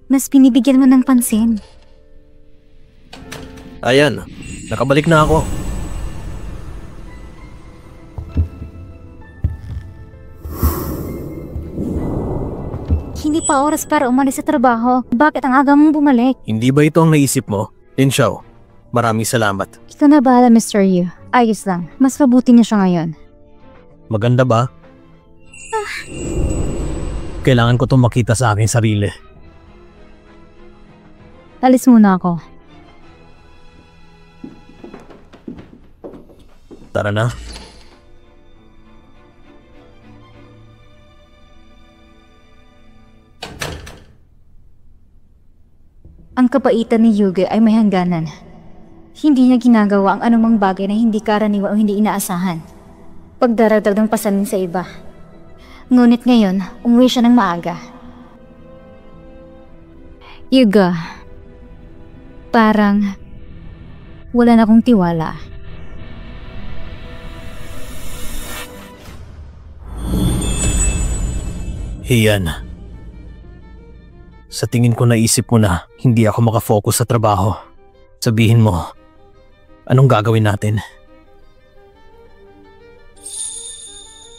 mas binibigyan mo ng pansin. Ayan, nakabalik na ako. Hindi pa oras para umalis sa trabaho. Bakit ang aga mong bumalik? Hindi ba ito ang naisip mo? Lin Xiao, maraming salamat. Ikaw na bahala, Mr. Yu. Ayos lang. Mas mabuti niya siya ngayon. Maganda ba? Kailangan ko itong makita sa aking sarili. Alis muna ako. Tara na. Ang kabaitan ni Yuge ay may hangganan. Hindi niya ginagawa ang anumang bagay na hindi karaniwan o hindi inaasahan. Pagdaragdag ng pasanin sa iba. Ngunit ngayon, umuwi siya ng maaga. Yuga, parang wala na akong tiwala. Hiyan. Sa tingin ko naisip mo na hindi ako makafocus sa trabaho. Sabihin mo, anong gagawin natin?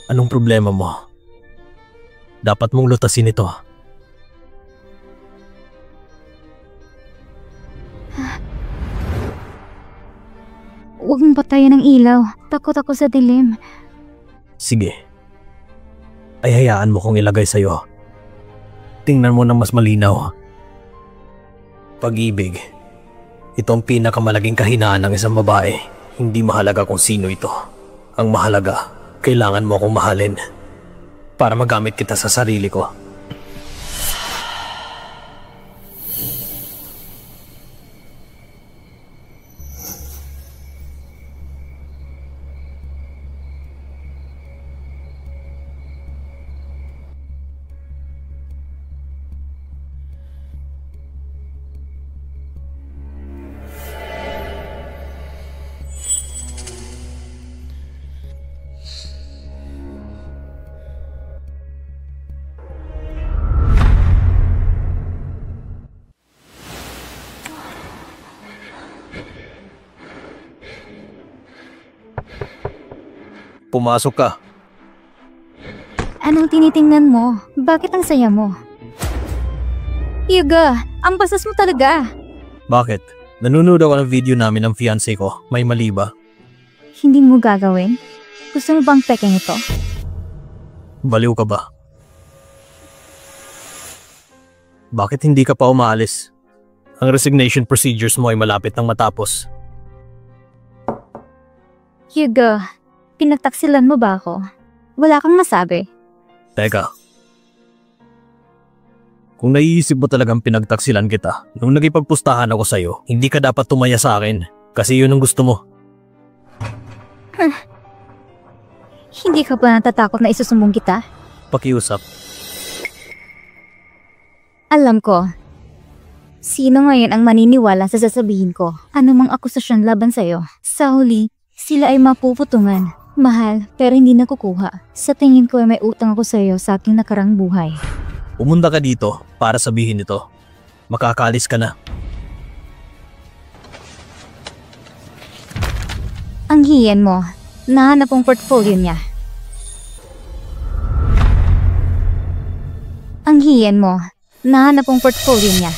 Anong problema mo? Dapat mong lutasin ito. Huwag mong patayin ang ilaw. Takot ako sa dilim. Sige. Ay hayaan mo kong ilagay sa'yo. Tingnan mo ng mas malinaw. Pag-ibig. Ito ang pinakamalaking kahinaan ng isang babae. Hindi mahalaga kung sino ito. Ang mahalaga, kailangan mo akong mahalin. Para magamit kita sa sarili ko. Pumasok ka. Anong tinitingnan mo? Bakit ang saya mo? Yuga, ang basas mo talaga. Bakit? Nanonood ako ng video namin ng fiancé ko. May mali ba? Hindi mo gagawin? Gusto mo bang pekeng ito? Baliw ka ba? Bakit hindi ka pa umaalis? Ang resignation procedures mo ay malapit nang matapos. Yuga, pinagtaksilan mo ba ako? Wala kang masabi. Teka. Kung naiisip mo talagang pinagtaksilan kita, nung nagipagpustahan ako sa'yo, hindi ka dapat tumaya sa akin. Kasi yun ang gusto mo. Hindi ka ba natatakot na isusumbong kita? Pakiusap. Alam ko. Sino ngayon ang maniniwala sa sasabihin ko? Anumang akusasyon laban sa'yo? Sa huli, sila ay mapuputungan. Mahal, pero hindi nakukuha. Sa tingin ko ay may utang ako sa'yo sa aking nakarang buhay. Pumunta ka dito para sabihin ito. Makakaalis ka na. Ang hiyan mo, nahanap ang portfolio niya. Ang hiyan mo, nahanap ang portfolio niya.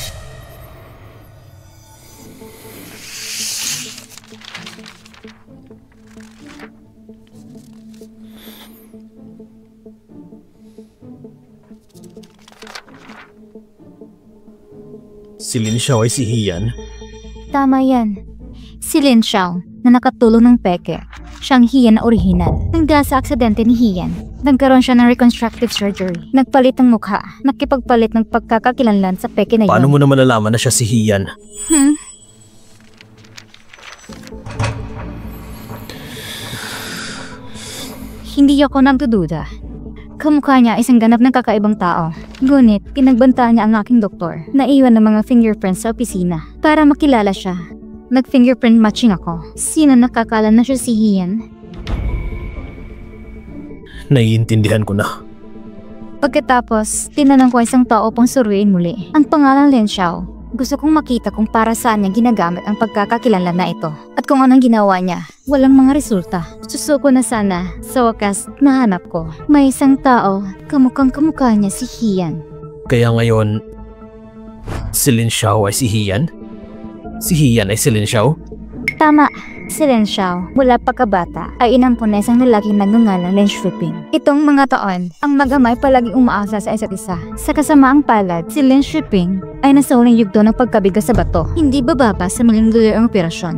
Si Lin Xiao ay si Hiyan. Tama yan. Si Lin Xiao na nakatulong ng peke. Siyang Hiyan na orihinal. Nangga sa aksidente ni Hiyan. Nagkaroon siya ng reconstructive surgery. Nagpalit ng mukha. Nakipagpalit ng pagkakakilanlan sa peke na yun. Paano mo na malalaman na siya si Hiyan? Hindi ako nagdududa. Kamukha niya isang ganap ng kakaibang tao. Ngunit, pinagbantaan niya ang aking doktor. Naiwan ng mga fingerprints sa opisina. Para makilala siya. Nag-fingerprint matching ako. Sino nakakala na siya si Hiyan? Naiintindihan ko na. Pagkatapos, tinanong ko isang tao upang suruin muli. Ang pangalan Lin Xiao. Gusto kong makita kung para saan niya ginagamit ang pagkakakilanlan na ito. At kung anong ginawa niya, walang mga resulta. Susuko na sana. Sa wakas, nahanap ko. May isang tao, kamukhang-kamukha niya si Hian. Kaya ngayon, si Lin Xiao ay si Hian? Si Hian ay si Lin Xiao? Tama, si Lin Xiao, mula pagkabata, ay inampun na isang lalaking nagngangalang Lin Shuiping. Itong mga taon, ang mag-amay palaging umaasa sa isa't isa. Sa kasamaang palad, si Lin Shuiping ay nasa huling yugto ng pagkabigas sa bato. Hindi bababa sa $1,000,000 ang operasyon.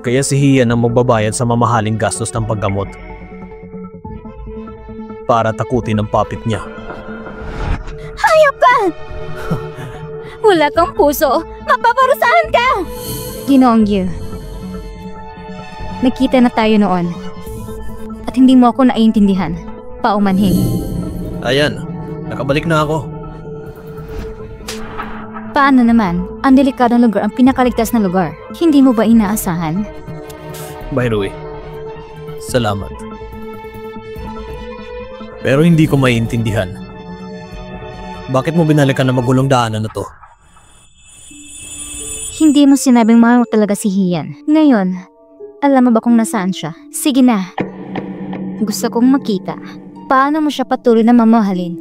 Kaya si Hian ang magbabayad sa mamahaling gastos ng paggamot para takutin ang puppet niya. Hayop ka! Wala kang puso! Mapaparusahan ka! Ginoong Yu, nakita na tayo noon at hindi mo ako naiintindihan. Paumanhin. Ayan, nakabalik na ako. Paano naman? Ang delikadong lugar ang pinakaligtas na lugar. Hindi mo ba inaasahan? By the way, salamat. Pero hindi ko maiintindihan. Bakit mo binalikan na magulong daanan na to? Hindi mo sinabing mahal mo talaga si Hian. Ngayon, alam mo ba kung nasaan siya? Sige na. Gusto kong makita. Paano mo siya patuloy na mamahalin?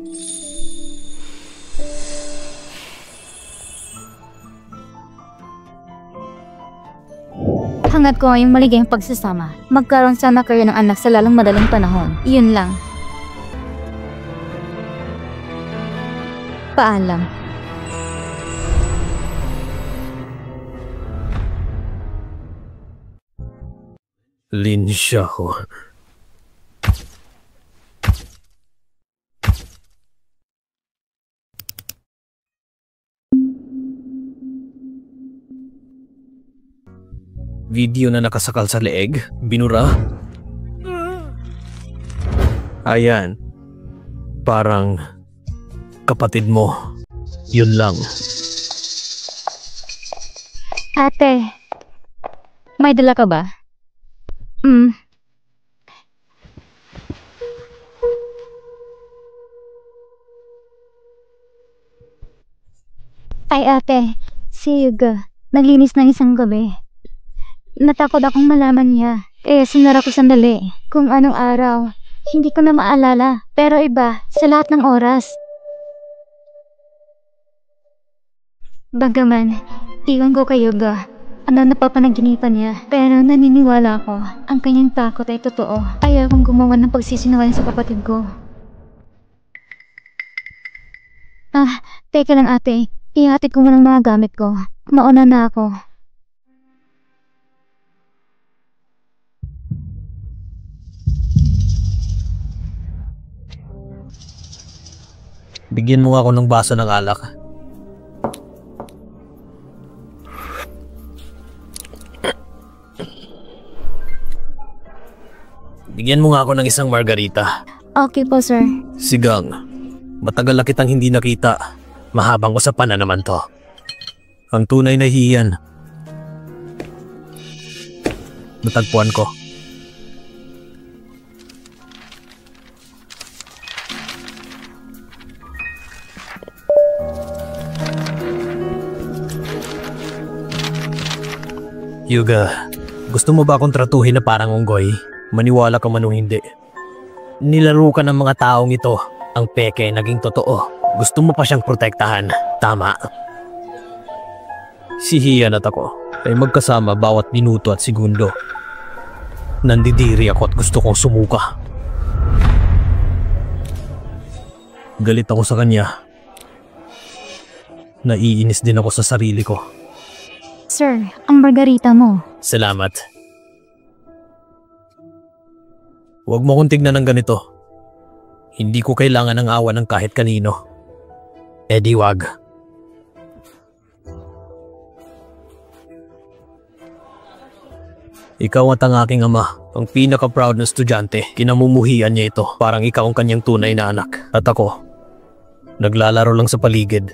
Hangad ko ngayong maligayang pagsasama. Magkaroon sana kayo ng anak sa lalong madaling panahon. Iyon lang. Paalam. Lin Xiao. Video na nakasakal sa leeg, binura. Ayan. Parang kapatid mo. Yun lang. Ate, may dala ka ba? Ay ate, si Yuga, naglinis ng isang gabi. Natakot akong malaman niya. Sinara ko sandali. Kung anong araw, hindi ko na maalala. Pero iba, sa lahat ng oras. Bagaman, iwan ko kay Yuga. Ano napapanaginipan niya. Pero naniniwala ko, ang kanyang takot ay totoo. Ayaw kong gumawa ng pagsisinungaling sa kapatid ko. Teka lang ate. Ihatid ko muna ang mga gamit ko. Mauna na ako. Bigyan mo ako ng baso ng alak. Bigyan mo nga ako ng isang margarita. Okay po, sir. Sigang, matagal na kitang hindi nakita. Mahabang usapan na naman to. Ang tunay na Hian. Natagpuan ko. Yuga, gusto mo ba akong tratuhin na parang unggoy? Maniwala ka man o hindi. Nilaro ka ng mga taong ito. Ang peke naging totoo. Gusto mo pa siyang protektahan. Tama. Si Hian at ako ay magkasama bawat minuto at segundo. Nandidiri ako at gusto kong sumuka. Galit ako sa kanya. Naiinis din ako sa sarili ko. Sir, ang margarita mo. Salamat. Huwag mo kong tignan ng ganito. Hindi ko kailangan ng awa ng kahit kanino. Eddie, wag. Ikaw at ang aking ama, ang pinaka-proud na estudyante. Kinamumuhian niya ito, parang ikaw ang kanyang tunay na anak. At ako, naglalaro lang sa paligid.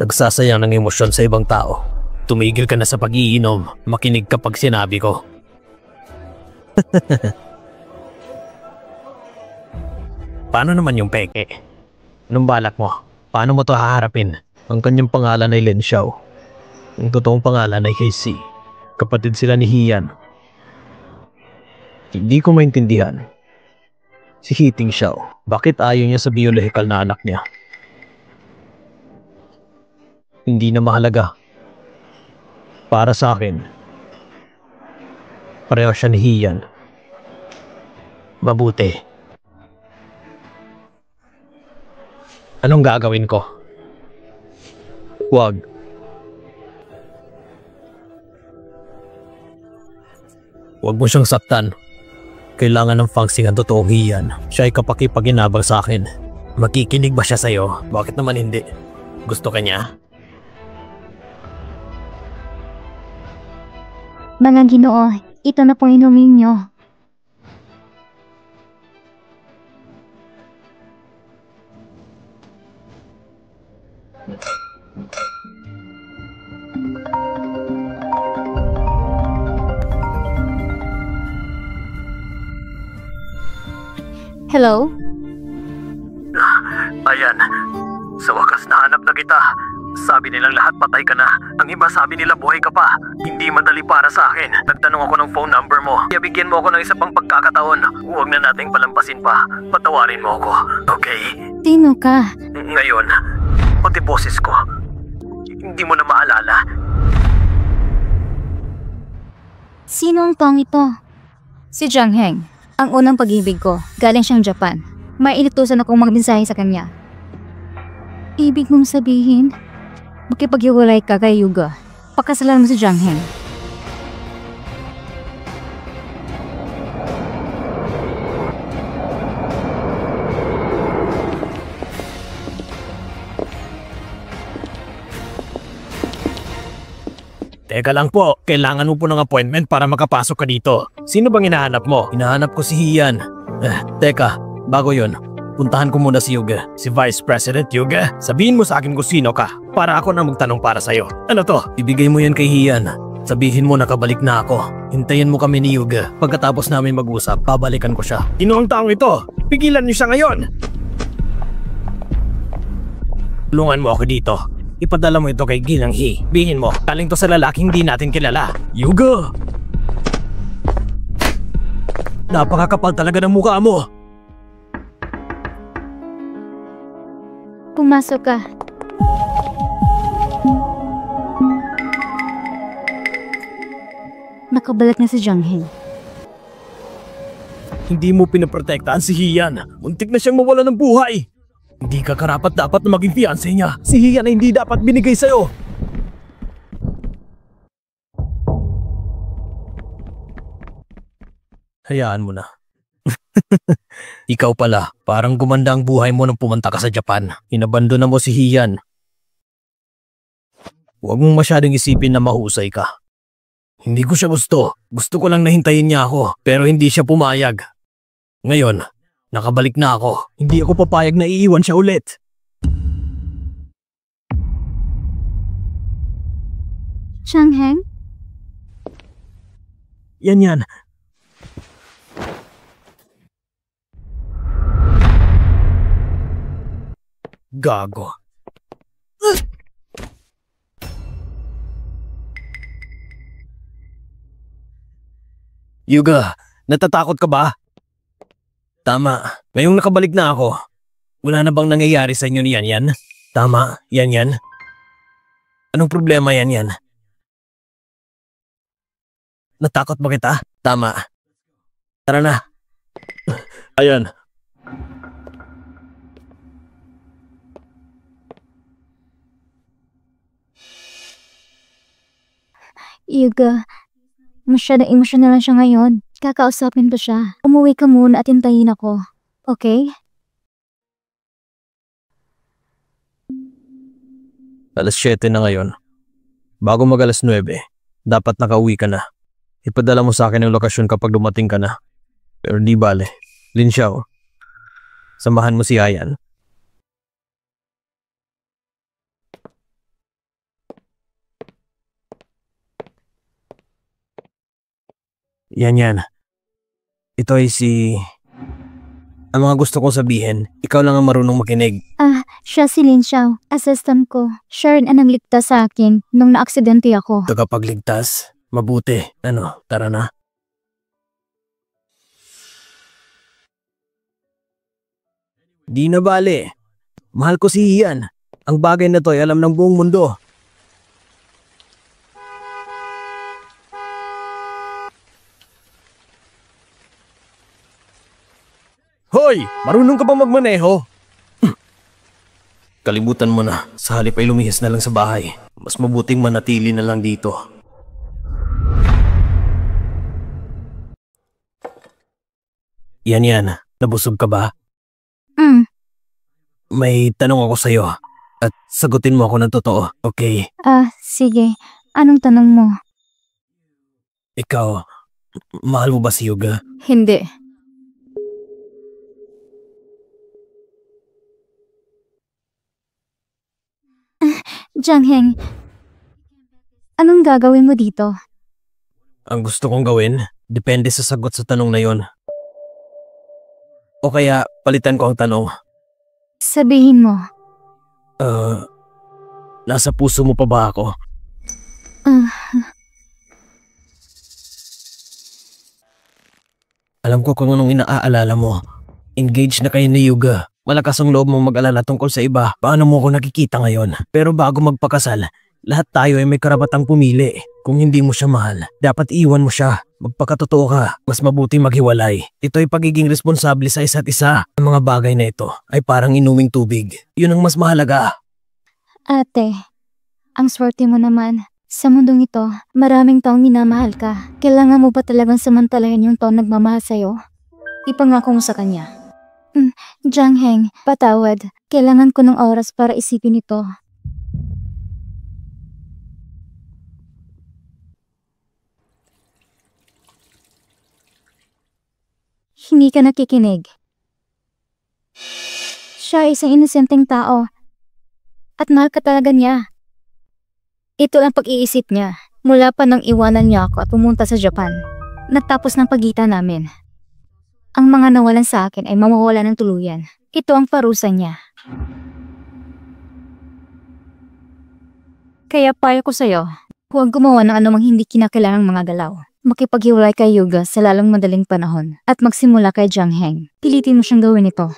Nagsasayang ng emosyon sa ibang tao. Tumigil ka na sa pag-iinom, makinig kapag sinabi ko. Paano naman yung peke? Anong balak mo? Paano mo to haharapin? Ang kanyang pangalan ay Lin Xiao. Ang totoong pangalan ay Casey. Kapatid sila ni Hian. Hindi ko maintindihan. Si Hiting Xiao, bakit ayaw niya sa biologikal na anak niya? Hindi na mahalaga. Para sa akin, pareho siya ni Hian. Mabuti. Anong gagawin ko? Huwag. Huwag mo siyang saktan. Kailangan ng Fangsing ang totoong Hian. Siya ay kapakipaginabang sa akin. Makikinig ba siya sa'yo? Bakit naman hindi? Gusto ka niya? Mga Ginoo, ito na po inumin nyo. Hello? Ayan. Sa wakas nahanap na kita. Sabi nilang lahat patay ka na. Ang iba sabi nila buhay ka pa. Hindi madali para sa akin. Nagtanong ako ng phone number mo. Kaya bigyan mo ako ng isa pang pagkakataon. Huwag na nating palampasin pa. Patawarin mo ako. Okay? Sino ka? Ngayon, pati boses ko. Hindi mo na maalala. Sino ang tong ito? Si Jiang Heng. Ang unang pag-ibig ko. Galing siyang Japan. May inutusan akong magmensahe sa kanya. Ibig mong sabihin, makipaghiwalay ka kay Yuga. Pakasalan mo si Jiang Heng. Teka lang po, kailangan mo po ng appointment para makapasok ka dito. Sino bang hinahanap mo? Hinahanap ko si Hian. Teka, bago yon, puntahan ko muna si Yuga. Si Vice President Yuga. Sabihin mo sa akin kung sino ka, para ako na magtanong para sa'yo. Ano to? Ibigay mo yan kay Hian. Sabihin mo nakabalik na ako. Hintayin mo kami ni Yuga. Pagkatapos namin mag-usap, babalikan ko siya. Sino ang taong ito? Pigilan niyo siya ngayon! Tulungan mo ako dito. Ipadala mo ito kay Ginang He. Bihin mo, galing to sa lalaking hindi natin kilala. Yuga! Napakakapal talaga ng mukha mo. Pumasok ka. Nakabalat na si Jiang Heng. Hindi mo pinaprotektahan si Hian. Muntik na siyang mawala ng buhay. Hindi ka karapat-dapat na maging fiancé niya. Si Hian ay hindi dapat binigay sa'yo. Hayaan mo na. Ikaw pala, parang gumanda ang buhay mo nung pumunta ka sa Japan. Inabando na mo si Hian. Huwag mong masyadong isipin na mahusay ka. Hindi ko siya gusto. Gusto ko lang nahintayin niya ako, pero hindi siya pumayag. Ngayon, nakabalik na ako. Hindi ako papayag na iiwan siya ulit. Jiang Heng? Yan. Gago. Yuga, natatakot ka ba? Tama. Ngayong nakabalik na ako, wala na bang nangyayari sa inyo ni Yan? Tama, Yan. Anong problema Yan? Natakot ba kita? Tama. Tara na. Ayan. Yuga, masyadong emosyonal na siya ngayon. Kakausapin pa siya. Umuwi ka muna at hintayin ako. Okay? Alas 7 na ngayon. Bago mag alas 9, dapat nakauwi ka na. Ipadala mo sa akin ang lokasyon kapag dumating ka na. Pero di bale. Lin Xiao, samahan mo si Ayan. Yan. Ito ay si Ang mga gusto kong sabihin, ikaw lang ang marunong makinig. Siya si Lin Xiao, assistant ko. Siya rin ang nagligtas sa akin nung naaksidente ako. Tagapagligtas? Mabuti. Tara na. Di na bale. Mahal ko si Ian. Ang bagay na to ay alam ng buong mundo. Hoy! Marunong ka ba magmaneho? Kalimutan mo na. Sa halip ay lumihis na lang sa bahay. Mas mabuting manatili na lang dito. Yan. Nabusog ka ba? May tanong ako sa'yo. At sagutin mo ako ng totoo, okay? Sige. Anong tanong mo? Ikaw, mahal mo ba si Yuga? Hindi. Jiangheng, anong gagawin mo dito? Ang gusto kong gawin, depende sa sagot sa tanong na yon. O kaya, palitan ko ang tanong. Sabihin mo. Nasa puso mo pa ba ako? Alam ko kung anong inaaalala mo. Engaged na kayo ni Yuga. Malakas ang loob mong mag-alala tungkol sa iba. Paano mo ako nakikita ngayon? Pero bago magpakasal, lahat tayo ay may karapatang pumili. Kung hindi mo siya mahal, dapat iwan mo siya. Magpakatotoo ka, mas mabuti maghiwalay. Ito ay pagiging responsable sa isa't isa. Ang mga bagay na ito ay parang inuming tubig. Yun ang mas mahalaga. Ate, ang swerte mo naman. Sa mundong ito, maraming taong minamahal ka. Kailangan mo ba talagang samantalayan yung taong nagmamahal sa'yo? Ipangako mo sa kanya. Jiangheng, patawad. Kailangan ko ng oras para isipin ito. Hindi ka nakikinig. Siya ay isang inosenteng tao. At mahal ka talaga niya. Ito ang pag-iisip niya. Mula pa nang iwanan niya ako at pumunta sa Japan. Natapos ng pagitan namin. Ang mga nawalan sa akin ay mawawala ng tuluyan. Ito ang parusa niya. Kaya payo ko sa'yo, huwag gumawa ng anumang hindi kinakailangang mga galaw. Makipaghiwalay kay Yuga sa lalong madaling panahon at magsimula kay Jiangheng. Pilitin mo siyang gawin ito.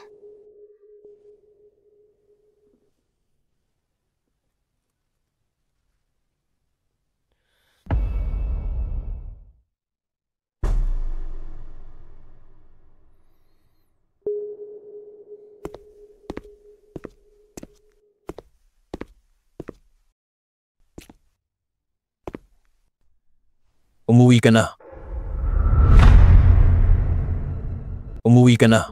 Umuwi ka na. Umuwi ka na.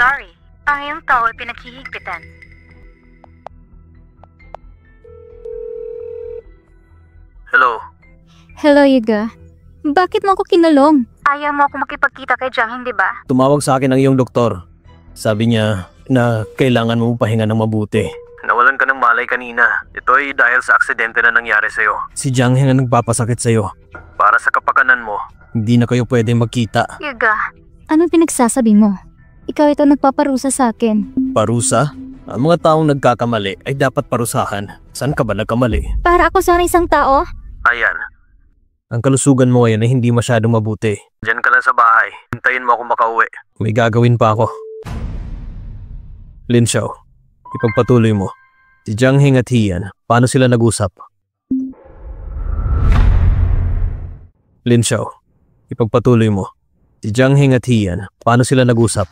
Sorry, ang iyong tao ay pinaghihigpitan. Hello? Hello, Yuga. Bakit mo ako kinulong? Ayaw mo ako makipagkita kay Jiangheng, di ba? Tumawag sa akin ang iyong doktor. Sabi niya na kailangan mo pahinga ng mabuti. Nawalan ka ng malay kanina. Ito ay dahil sa aksidente na nangyari sa'yo. Si Jiangheng ang nagpapasakit sa'yo. Para sa kapakanan mo, hindi na kayo pwede magkita. Yuga, Anong pinagsasabi mo? Ikaw ito nagpaparusa sa akin. Parusa? Ang mga taong nagkakamali ay dapat parusahan. Saan ka ba nagkamali? Para ako sana isang tao? Ayan. Ang kalusugan mo ngayon ay hindi masyadong mabuti. Diyan ka lang sa bahay. Hintayin mo ako makauwi. May gagawin pa ako. Lin Xiao, ipagpatuloy mo. Si Jiang Heng at Hian, paano sila nag-usap? Lin Xiao, ipagpatuloy mo. Si Jiang Heng at Hian, paano sila nag-usap?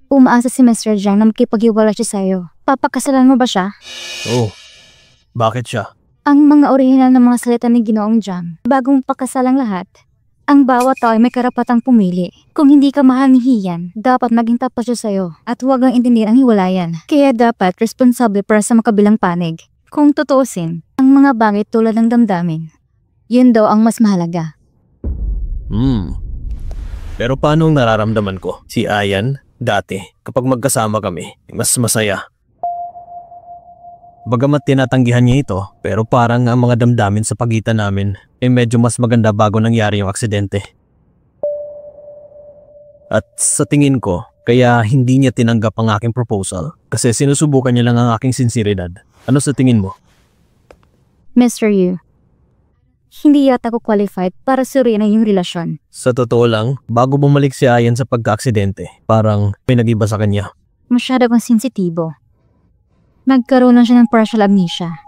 Umaasa si Mr. Jiang na makipag-iwala siya sa'yo. Papakasalan mo ba siya? Oo. Bakit siya? Ang mga orihinal na mga salita ni Ginoong Jiang, bagong pakasalang lahat, ang bawat tao ay may karapatang pumili. Kung hindi ka mahal ni Hian, dapat maging tapat siya sa'yo at huwag ang intindihin ang hiwalayan. Kaya dapat responsable para sa makabilang panig. Kung tutuusin, ang mga bagay tulad ng damdamin, yun daw ang mas mahalaga. Pero paano ang nararamdaman ko? Si Ayan, dati, kapag magkasama kami, mas masaya. Bagamat tinatanggihan niya ito, pero parang ang mga damdamin sa pagitan namin ay medyo mas maganda bago nangyari yung aksidente. At sa tingin ko, kaya hindi niya tinanggap ang aking proposal kasi sinusubukan niya lang ang aking sinseridad. Ano sa tingin mo? Mr. Yu, hindi yata ako qualified para suriin ang iyong relasyon. Sa totoo lang, bago bumalik si Ayan sa pagka-aksidente, parang may nag-iba sa kanya. Masyado kang sensitibo. Nagkaroon lang siya ng partial amnesia.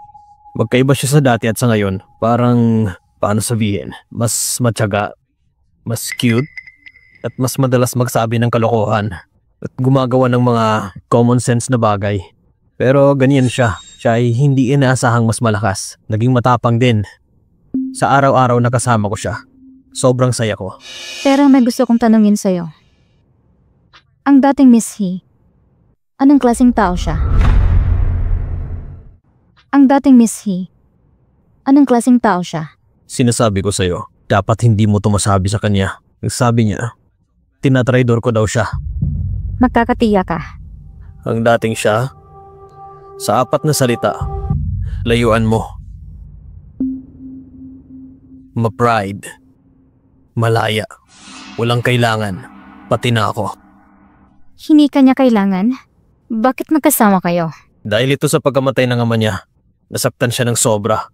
Magkaiba siya sa dati at sa ngayon. Parang, paano sabihin, mas matyaga, mas cute, at mas madalas magsabi ng kalokohan. At gumagawa ng mga common sense na bagay. Pero ganyan siya. Siya ay hindi inaasahang mas malakas. Naging matapang din. Sa araw-araw na kasama ko siya, sobrang saya ko. Pero may gusto kong tanungin sa'yo. Ang dating Miss He, anong klaseng tao siya? Ang dating Miss He, anong klaseng tao siya? Sinasabi ko sa'yo, dapat hindi mo tumasabi sa kanya. Nagsabi niya, tinatraidor ko daw siya. Magkakatiya ka. Ang dating siya, sa 4 na salita, layuan mo. Ma-pride, malaya, walang kailangan, pati na ako. Hindi kanya kailangan? Bakit magkasama kayo? Dahil ito sa pagkamatay ng ama niya, nasaktan siya ng sobra.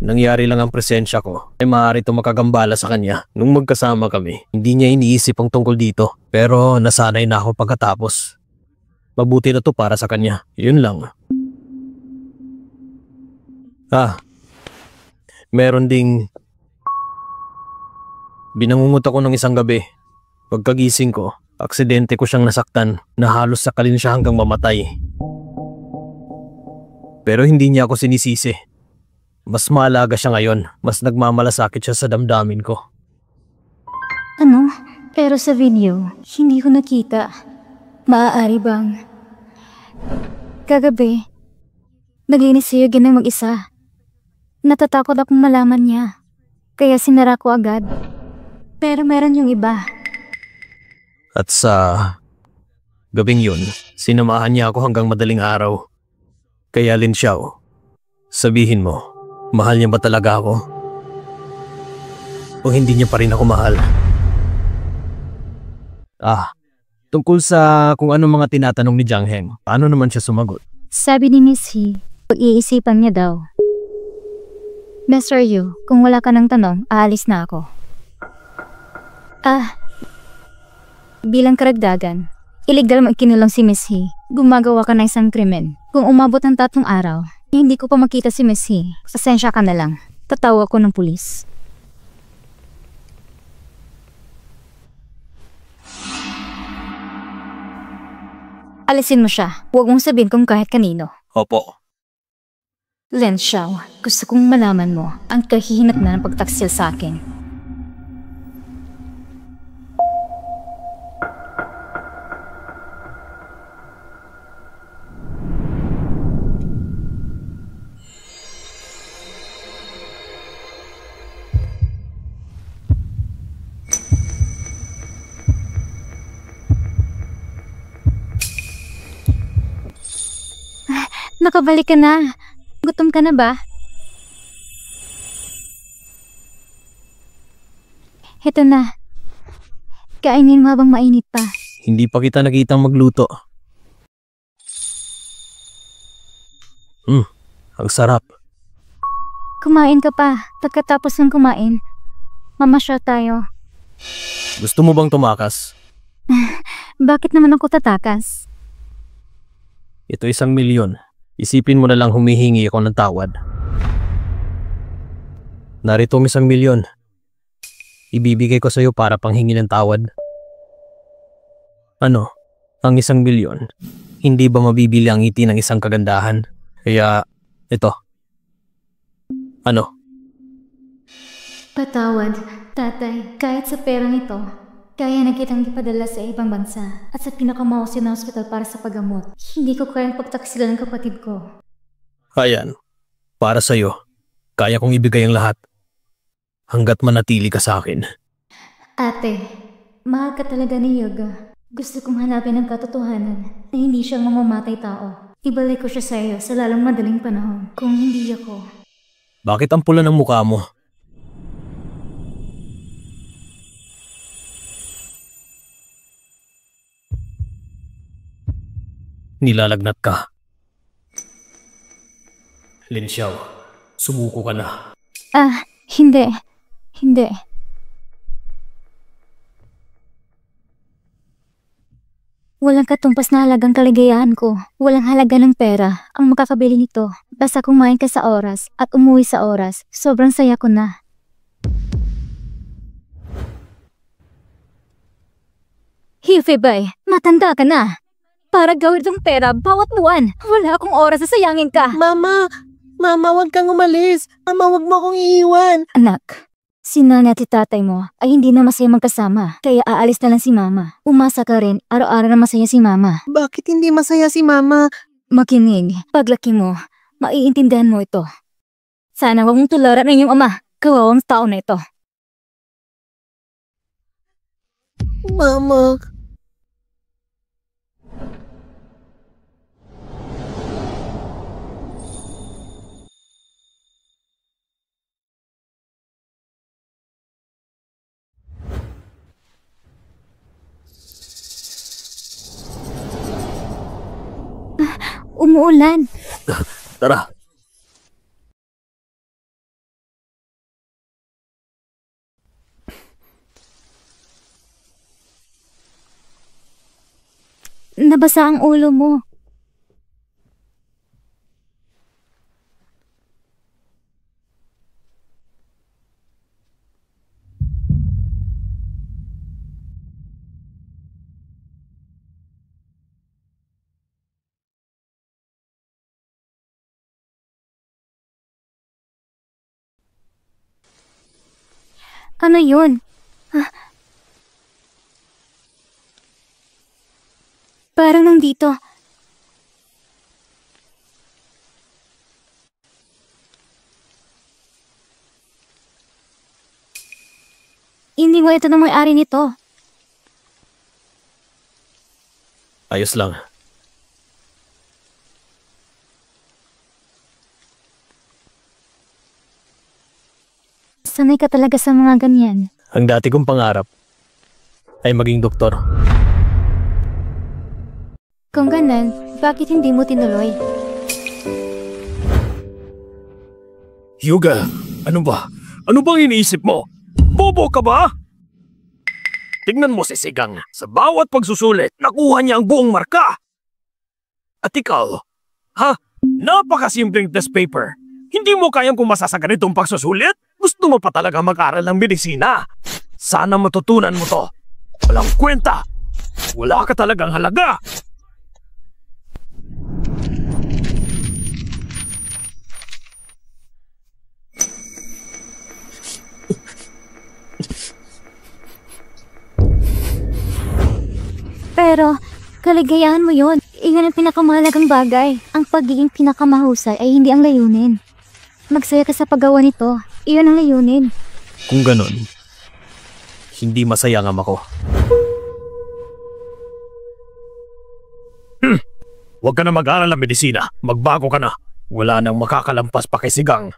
Nangyari lang ang presensya ko ay maaari ito makagambala sa kanya. Nung magkasama kami, hindi niya iniisip ang tungkol dito. Pero nasanay na ako pagkatapos. Mabuti na to para sa kanya. Yun lang. Meron ding binangungot ako ng isang gabi. Pagkagising ko, aksidente ko siyang nasaktan na halos sakalin siya hanggang mamatay. Pero hindi niya ako sinisisi. Mas maalaga siya ngayon. Mas nagmamalasakit siya sa damdamin ko. Ano? Pero sa video, hindi ko nakita. Maaari bang? Kagabi, naglinis si Eugen ng mag-isa. Natatakot akong malaman niya. Kaya sinara ko agad. Pero meron yung iba. At sa gabing yun, sinamahan niya ako hanggang madaling araw. Kaya Lin Xiao, sabihin mo, mahal niya ba talaga ako? O hindi niya pa rin ako mahal? Tungkol sa kung ano mga tinatanong ni Jiang Heng, paano naman siya sumagot? Sabi ni Miss He, pag-iisipan niya daw. Mr. Yu, kung wala ka ng tanong, aalis na ako. Bilang karagdagan, illegal mo ikinulong si Miss He. Gumagawa ka ng isang krimen. Kung umabot ng 3 araw, hindi ko pa makita si Miss He. Pasensya ka na lang. Tatawag ako ng pulis. Alisin mo siya. Huwag mong sabihin kung kahit kanino. Opo. Lin Xiao, gusto kong malaman mo ang kahihinat na ng pagtaksil sa akin. Nakabalik ka na. Gutom ka na ba? Heto na. Kainin mo habang mainit pa. Hindi pa kita nakitang magluto. Ang sarap. Kumain ka pa. Pagkatapos ng kumain, mamasyal tayo. Gusto mo bang tumakas? Bakit naman ako tatakas? Ito 1,000,000. Isipin mo na lang humihingi ako ng tawad. Narito ang 1,000,000. Ibibigay ko sa'yo para panghingi ng tawad. Ano? Ang 1,000,000? Hindi ba mabibili ang ngiti ng isang kagandahan? Kaya, ito. Ano? Patawad, tatay. Kahit sa perang ito, kaya na kitang ipadala sa ibang bansa at sa pinakamahusay na ospital para sa paggamot. Hindi ko kayang pagtaksilan ng kapatid ko. Ayan. Para sa'yo. Kaya kong ibigay ang lahat. Hanggat manatili ka sa akin. Ate, mahal ka talaga ni Yoga. Gusto kong hanapin ang katotohanan na hindi siya mamamatay tao. Ibalik ko siya sa iyo sa lalong madaling panahon. Kung hindi ako. Bakit ang pula ng mukha mo? Nilalagnat ka. Lin Xiao, sumuko ka na. Hindi. Hindi. Walang katumpas na halagang kaligayahan ko. Walang halaga ng pera ang makakabili nito. Basta kumain ka sa oras at umuwi sa oras, sobrang saya ko na. Hifibay, matanda ka na. Para gawin tong pera bawat buwan. Wala akong oras na sayangin ka. Mama, wag kang umalis. Mama, wag mo akong iiwan. Anak, si nanay at si tatay mo ay hindi na masaya magkasama. Kaya aalis na lang si mama. Umasa ka rin, araw-araw na masaya si mama. Bakit hindi masaya si Mama? Makinig, paglaki mo, maiintindihan mo ito. Sana huwag mong tularan ng iyong ama. Kawawang tao na ito. Mama. Umuulan. Tara. Nabasa ang ulo mo. Ano yun? Parang nandito. Hindi mo ito ng may-ari nito. Ayos lang. Sanay ka talaga sa mga ganyan. Ang dati kong pangarap ay maging doktor. Kung ganun, bakit hindi mo tinuloy? Hyuga, ano ba? Ano bang iniisip mo? Bobo ka ba? Tignan mo si Sigang. Sa bawat pagsusulit, nakuha niya ang buong marka. At ikaw, napakasimpleng test paper. Hindi mo kayang kumasa sa ganitong pagsusulit? Gusto mo pa talaga mag-aral ng medisina? Sana matutunan mo to. Walang kwenta. Wala ka talagang halaga. Pero, kaligayahan mo yon. Iyon ang pinakamahalagang bagay. Ang pagiging pinakamahusay ay hindi ang layunin. Magsaya ka sa paggawa nito. Iyon ang layunin. Kung ganon, hindi masaya ang ama ko. Huwag ka na mag-aral ng medisina. Magbago ka na. Wala nang makakalampas pa kay Sigang.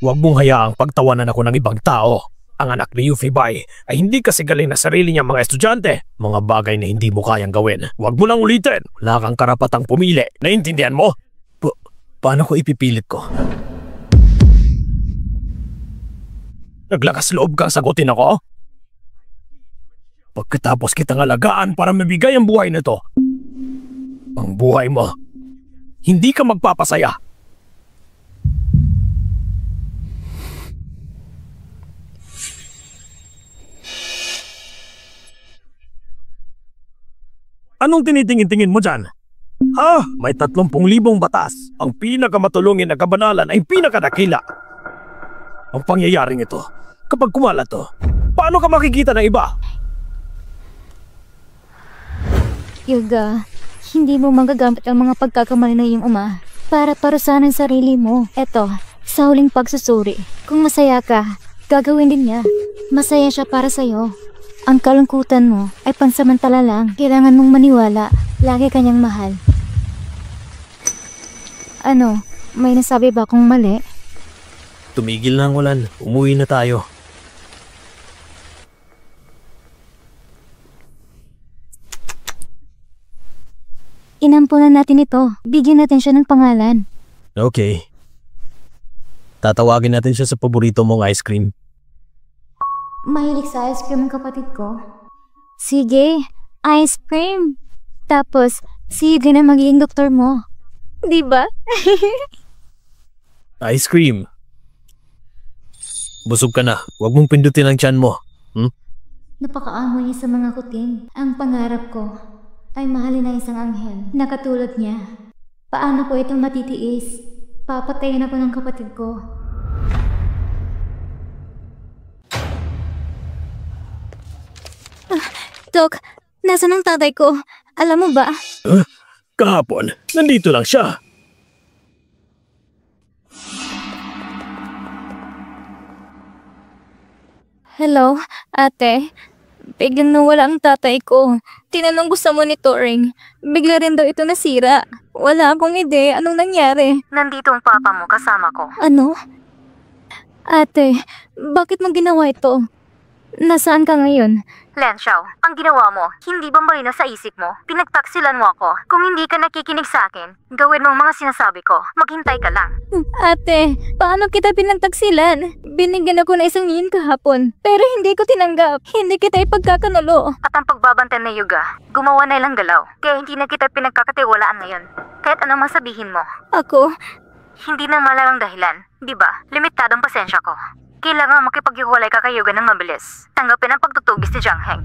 Huwag mong hayaang pagtawanan ako ng ibang tao. Ang anak ni Yuffie Bai ay hindi kasi galing na sarili niyang mga estudyante. Mga bagay na hindi mo kayang gawin. Huwag mo lang ulitin. Wala kang karapatang pumili. Naintindihan mo? Paano ko ipipilit ko? Naglakas loob kang sagutin ako? Pagkatapos kitang alagaan para mabigay ang buhay nito. Ang buhay mo, hindi ka magpapasaya. Anong tinitingin-tingin mo dyan? May 30,000 batas. Ang pinakamatulungin na kabanalan ay pinakadakila. Ang pangyayaring ito, kapag kumalat to, paano ka makikita ng iba? Hyuga, hindi mo magagamit ang mga pagkakamali ng iyong ama para parusahan ang sarili mo. Eto, sa huling pagsusuri, kung masaya ka, gagawin din niya. Masaya siya para sa'yo. Ang kalungkutan mo ay pansamantala lang. Kailangan mong maniwala. Lagi kanyang mahal. Ano? May nasabi ba akong mali? Tumigil na ang ulan. Umuwi na tayo. Inampunan natin ito. Bigyan natin siya ng pangalan. Okay. Tatawagin natin siya sa paborito mong ice cream. Mahilig sa ice cream ang kapatid ko. Sige, ice cream. Tapos, sige na magiging doktor mo. Diba? Ice cream. Busog ka na. Huwag mong pindutin ang tiyan mo. Napakaamo niya sa mga kuting. Ang pangarap ko ay mahalin na isang anghel na katulad niya. Paano ko itong matitiis? Papatayin ako ng kapatid ko. Dok, nasaan ang tatay ko? Alam mo ba? Kahapon, nandito lang siya. Hello, ate. Biglang nawala ang tatay ko. Tinanong ko sa monitoring. Bigla rin daw ito nasira. Wala akong ide. Anong nangyari? Nandito ang papa mo kasama ko. Ano? Ate, bakit mo ginawa ito? Nasaan ka ngayon? Len Xiao, ang ginawa mo, hindi ba malinaw sa isip mo? Pinagtaksilan mo ako. Kung hindi ka nakikinig sa akin, gawin mo ang mga sinasabi ko. Maghintay ka lang. Ate, paano kita pinagtaksilan? Binigyan ako ng isang yin kahapon, pero hindi ko tinanggap. Hindi kita ipagkakanulo. At ang pagbabantay na Yuga, gumawa na ilang galaw. Kaya hindi na kita pinagkakatiwalaan ngayon. Kahit anong masabihin mo. Ako? Hindi na malalang dahilan, di ba? Limitadong pasensya ko. Kailangan makipaghiwalay ka kay Yuga ng mabilis. Tanggapin ang pagtutugis ni Jiang Heng.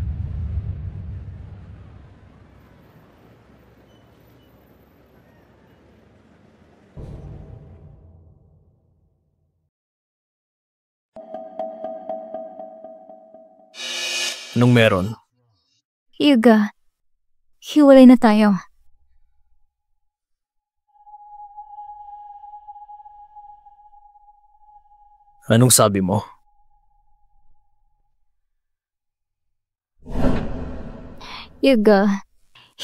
Anong meron? Hyuga, hiwalay na tayo. Anong sabi mo? Hyuga,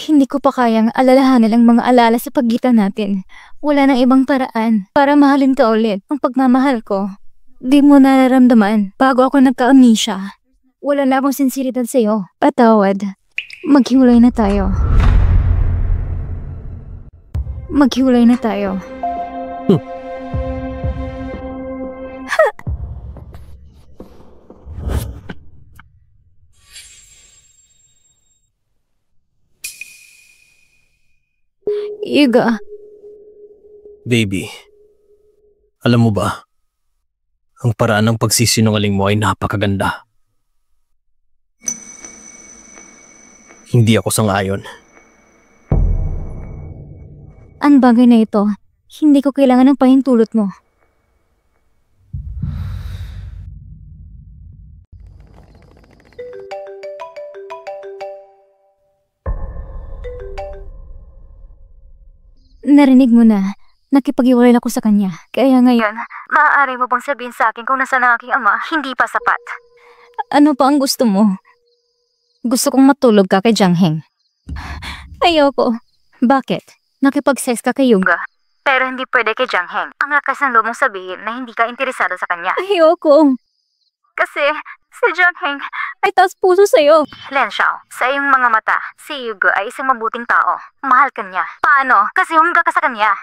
hindi ko pa kayang alalahanin ang mga alala sa pagitan natin. Wala nang ibang paraan para mahalin ka ulit. Ang pagmamahal ko, di mo nararamdaman bago ako nagka-amnesia. Wala na akong sinseridad sa'yo. Patawad. Maghiwalay na tayo. Maghiwalay na tayo. Hyuga. Baby, alam mo ba, ang paraan ng pagsisinungaling mo ay napakaganda. Hindi ako sang-ayon. Ang bagay na ito, hindi ko kailangan ng pahintulot mo. Narinig mo na, nakipag-iwalay ako sa kanya. Kaya ngayon, Maaari mo bang sabihin sa akin kung nasaan ang aking ama? Hindi pa sapat. ano pa ang gusto mo? Gusto kong matulog ka kay Jiang Heng. Ayoko. Bakit? Nakipag-sex ka kay Yuga? Pero hindi pwede kay Jiang Heng. Ang lakas ng loob mong sabihin na hindi ka interesado sa kanya. Ayoko. Kasi Si John Heng. Ay taas puso sa'yo. Len Xiao, sa iyong mga mata, si Yugo ay isang mabuting tao. Mahal ka niya. Paano? Kasi humga ka sa kanya.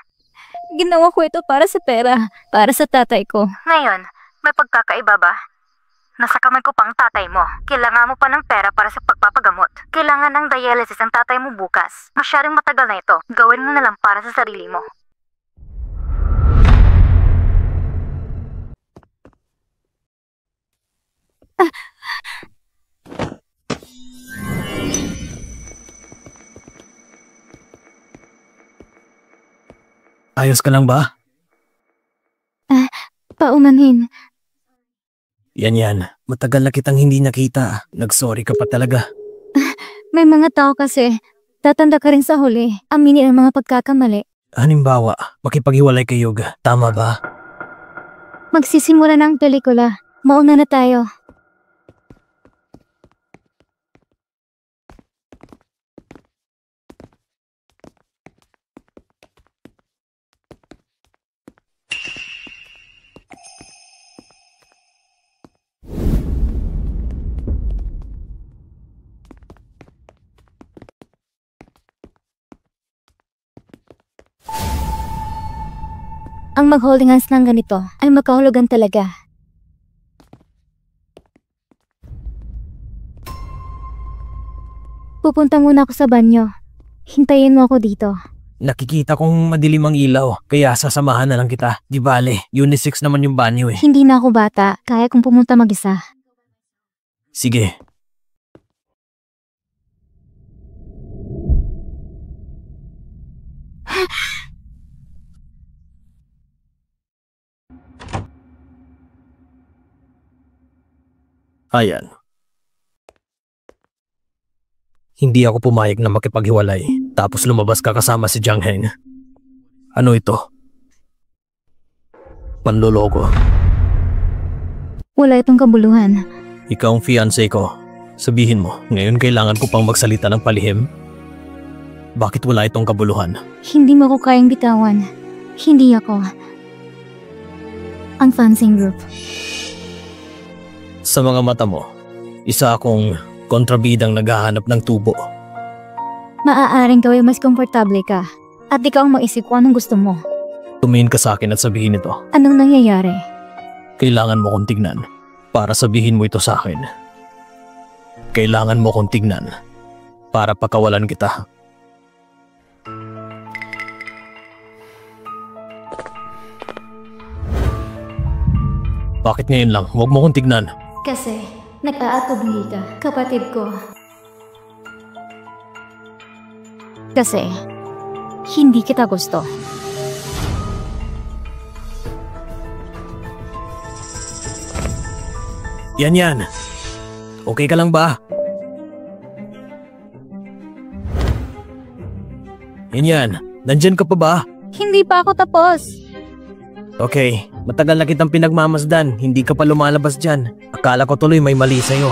Ginawa ko ito para sa pera. Para sa tatay ko. Ngayon, may pagkakaiba ba? Nasa kamay ko pang tatay mo. Kailangan mo pa ng pera para sa pagpapagamot. Kailangan ng dialysis ang tatay mo bukas. Masyadong matagal na ito. Gawin mo na lang para sa sarili mo. Ayos ka lang ba? Paumanhin. Yan. Matagal na kitang hindi nakita. Nagsorry ka pa talaga. May mga tao kasi. Tatanda ka rin sa huli. Aminin ang mga pagkakamali. Halimbawa, makipaghiwalay kay Yuga. Tama ba? Magsisimula na ang pelikula. Mauna na tayo. Ang mag-holding hands ng ganito ay magkahulugan talaga. Pupunta muna ako sa banyo. Hintayin mo ako dito. Nakikita kong madilim ang ilaw, kaya sasamahan na lang kita. Di bale, unisex naman yung banyo eh. Hindi na ako bata. Kaya kong pumunta mag-isa. Sige. Ayan. Hindi ako pumayag na makipaghiwalay, tapos lumabas ka kasama si Jiang Heng. Ano ito? Panloloko. Wala itong kabuluhan. Ikaw ang fiancé ko. Sabihin mo, ngayon kailangan ko pang magsalita ng palihim? Bakit wala itong kabuluhan? Hindi mo ko kayang bitawan. Hindi ako ang fencing group. Sa mga mata mo, isa akong kontrabidang naghahanap ng tubo. Maaaring gawin mas komportable ka. At ikaw ang mag-isip kung anong gusto mo. Tumingin ka sa akin at sabihin ito. Anong nangyayari? Kailangan mo kong tignan para sabihin mo ito sa akin. Kailangan mo kong tignan para pakawalan kita. Bakit ngayon lang? Huwag mo kong tignan. Kasi nag-aatubili ka, kapatid ko. Kasi hindi kita gusto. Yan. Okay ka lang ba? Yan. Nandyan ka pa ba? Hindi pa ako tapos. Okay, matagal na kitang pinagmamasdan. Hindi ka pa lumalabas dyan. Akala ko tuloy may mali sa'yo.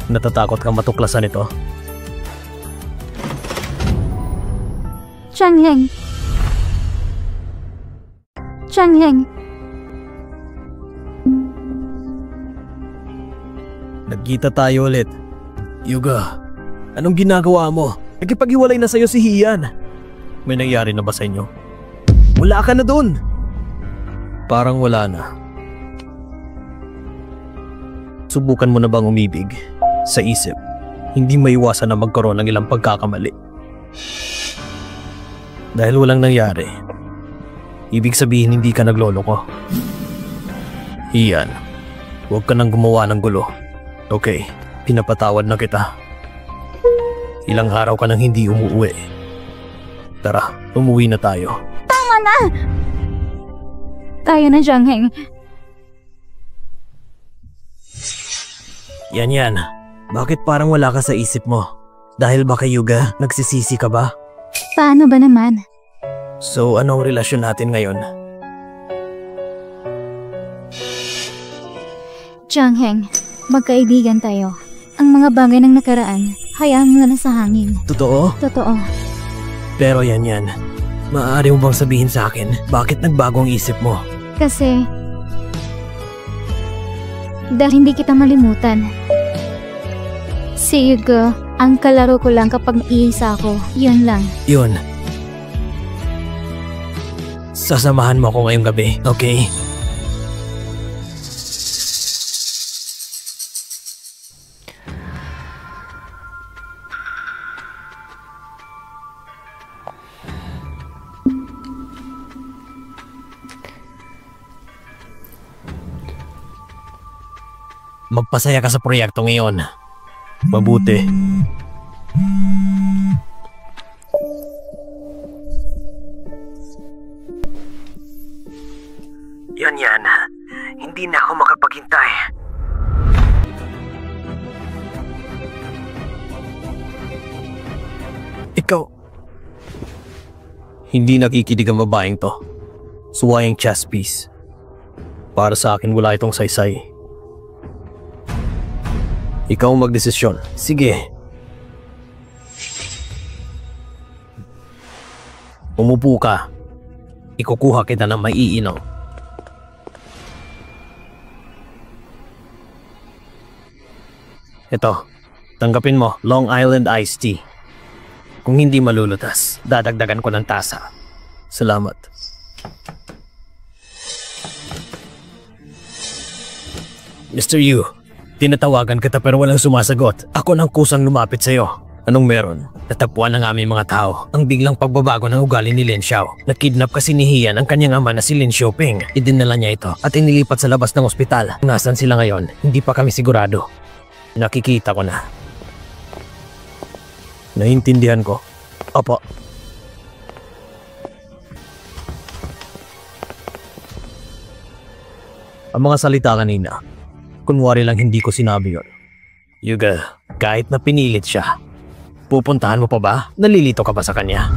Natatakot kang matuklasan ito? Jiang Heng. Nagkita tayo ulit. Yuga, anong ginagawa mo? Nagkipaghiwalay na sa'yo si Hian. May nangyari na ba sa inyo? Wala ka na dun! Parang wala na. Subukan mo na bang umibig? Sa isip, hindi maiwasan na magkaroon ng ilang pagkakamali. Dahil walang nangyari, ibig sabihin hindi ka nagloloko. Iyan, huwag ka nang gumawa ng gulo. Okay, pinapatawad na kita. Ilang araw ka nang hindi umuwi. Tara, umuwi na tayo. Tama na! Tayo na, Jiang Heng. Yan. Bakit parang wala ka sa isip mo? Dahil ba kay Yuga, nagsisisi ka ba? Paano ba naman? So, anong relasyon natin ngayon? Changheng, magkaibigan tayo. Ang mga bagay ng nakaraan, hayaan mo na lang sa hangin. Totoo? Totoo. Pero yan. Maaari mo bang sabihin sa akin, bakit nagbago ang isip mo? Kasi... dahil hindi kita malimutan. Si Yugo, ang kalaro ko lang kapag naiisa ako. Yun lang. Yun. Sasamahan mo ako ngayong gabi, okay? Magpasaya ka sa proyekto ngayon. Mabuti. Yan. Hindi na ako makapaghintay. Ikaw... Hindi nakikinig ang babaeng to. Suwayang chess piece. Para sa akin wala itong saysay. Ikaw ang magdesisyon. Sige. Umupo ka. Ikukuha kita ng maiinom. Ito, tanggapin mo, Long Island Iced Tea. Kung hindi malulutas, dadagdagan ko ng tasa. Salamat. Mr. Yu, tinatawagan kita pero walang sumasagot. Ako nang kusang lumapit sa'yo. Anong meron? Natagpuan ng aming mga tao ang biglang pagbabago ng ugali ni Lin Xiao. Nakidnap kasi ni Hian ang kanyang ama na si Lin Xiaoping. Idinala niya ito at inilipat sa labas ng ospital. Nasaan sila ngayon? Hindi pa kami sigurado. Nakikita ko na. Naiintindihan ko. Opo. Ang mga salita kanina, kunwari lang hindi ko sinabi yun. Yuga, kahit na pinilit siya, pupuntahan mo pa ba? Nalilito ka ba sa kanya?